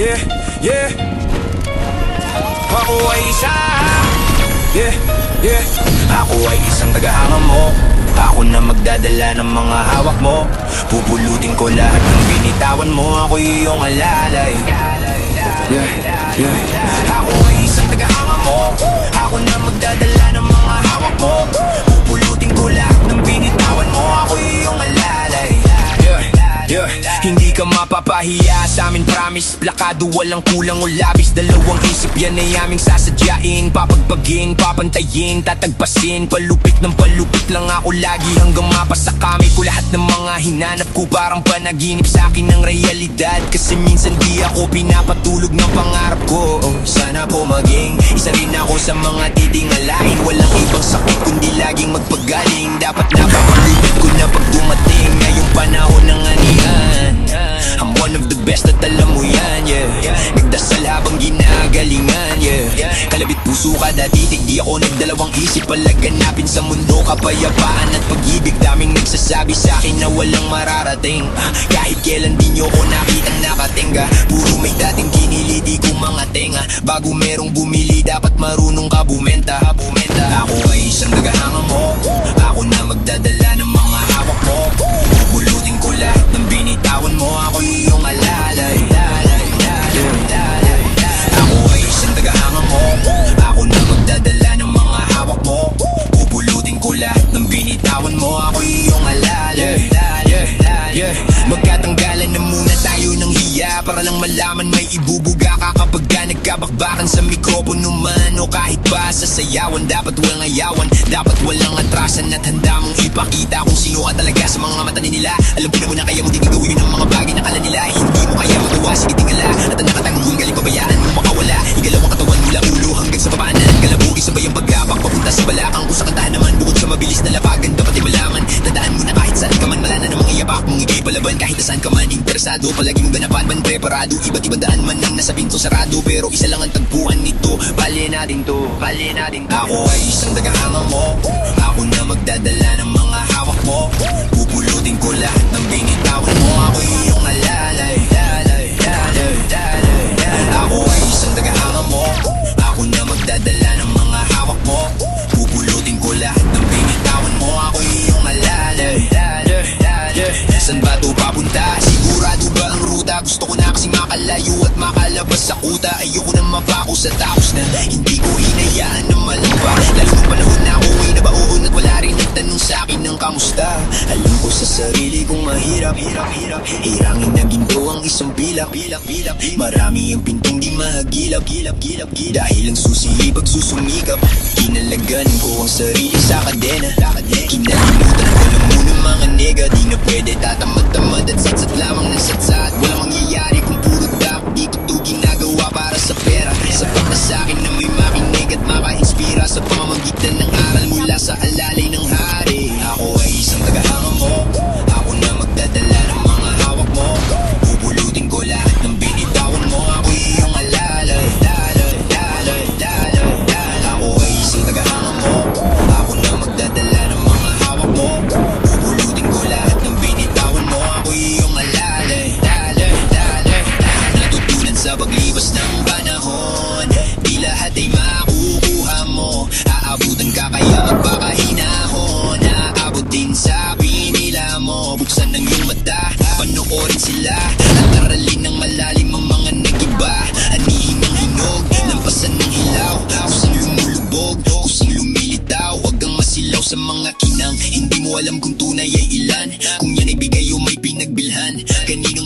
Yeah, yeah. Ako ay isa. Yeah, yeah. Ako ay isang tagahanga mo. Ako na magdadala ng mga hawak mo. Pupulutin ko lahat ng binitawan mo. Ako iyong alalay. Yeah, yeah. Ako ay isang tagahanga mo. Ako na magdadala ng mga hawak mo. Pupulutin ko lahat ng binitawan mo. Ako iyong alalay. Yeah. Hindi ka mapapahiya sa amin, promise. Plakado, walang kulang o labis. Dalawang isip yan ay aming sasadyain. Papagbagin, papantayin, tatagpasin. Palupit ng palupit lang ako lagi. Hanggang mapasa kami ko lahat ng mga hinanap ko. Parang panaginip sa akin ng realidad. Kasi minsan di ako pinapatulog ng pangarap ko. Sana po maging isa rin ako sa mga titingalain. Walang ibang sakit kundi laging magpagaling. Dapat napakalupit ko na pag dumating ngayong panahon ng anihan. I'm one of the best at alam mo yan, yeah. Nagdasal habang ginagalingan, yeah. Kalabit puso kada titig, di ako nagdalawang isip. Palaganapin sa mundo, kapayapaan at pag-ibig. Daming nagsasabi sa akin na walang mararating. Kahit kailan di nyo ko nakitang nakatingga. Puro may dating kiniliti ko mga tenga. Bago merong bumili, dapat marunong ka bumenta. Ako ay isang nagahanga mo. Ako na magdadala ng mga hawak mo. Pupulutin ko lahat ng binitawan mo. Ako iyong alalay. Ako ay isang tagahanga mo. Ako na magdadala ng mga hawak mo. Pupulutin ko lahat ng binitawan mo. Ako iyong alalay. Magkatanggalan na muna tayo ng hiya, para lang malaman may ibubuga ka kapag ka nagkabakbakan sa mikropono man. O kahit pa sa sayawan, dapat walang ayawan. Dapat walang atrasan at handa mong ipakita kung sino ka talaga sa mga mata nila. Alam ko na muna kaya mo di gagawin ang mga bagay na kala nila. Hindi mo kaya magawa, sige tingala. At ang nakatanggung galing pabayaan mo makawala. Igalaw ang katawan mula ulo hanggang sa papaanan. Kalabo isabay ang pagkabak papunta sa balakang. Kung sa kantahan naman bukod sa mabilis na lapagan, dapat ay malaman. Tandaan mo na kahit saan ka man, malana namang iyapak mong ikay palaban. Kahit nasaan ka man interesado, palaging ganapan man preparado. Iba't ibang daan man ang nasa pinto sarado, pero isa lang ang tagpuan nito. Bali natin to. Ako ay isang tagahanga mo. Ako na magdadala ng mga hawak mo. Pupulutin ko lahat ng binitawan mo. Ako iyong alalay. Ako ay isang tagahanga mo. Ako na magdadala ng mga hawak mo. Pupulutin ko lahat ng binitawan mo. Ako iyong alalay. San ba ito papunta? Sigurado ba ang ruta? Gusto ko na kasi makalayo at makalabas sa kuta. Ayoko na mapako sa tapos na hindi ko hinayaan na malamba. Lalo ng panahon na ako ay nabaon at wala rin nagtanong sa akin ng kamusta. Alam ko sa sarili kong mahirap. Hirangin na ginto ang isang pilak. Marami ang pintong di mahagilap. Dahil ang susi pagsusumikap. Kinalagan ko ang sarili sa kadena. Kinalimutan ko lang muna mga nega. Di na pwede tatamad-tamad at satsat lamang ng satsat. Walang mangyayari kung puro dak. Di ko to ginagawa para sa pera. Sapat na sa'kin na may makinig at maka-inspira sa pamamagitan ng aral mula sa alalay ng hari. Ako ay isang tagahanga mo. Ako na magdadala ng mga hawak mo. Pupulutin ko lahat ng binitawan mo. Ako iyong alalay. Ako ay isang tagahanga mo. Ako na magdadala ng mga hawak mo. Pupulutin ko lahat ng binitawan mo. Ako iyong alalay. Natutunan sa paglipas ng panahon, di lahat ay makukuha mo. Aabutan ka kaya magpakahinahon. Naaabot din sa pinila mo. Buksan ng iyong mata, panoorin sila at aralin ng malalim ang mga nagiba. Anihin ng hinog, lampasan ng hilaw. Kusang lumulubog, kusang lumilitaw. Huwag kang masilaw sa mga kinang hindi mo alam kung tunay ay ilan. Kung yan ay bigay o may pinagbilhan. Kanino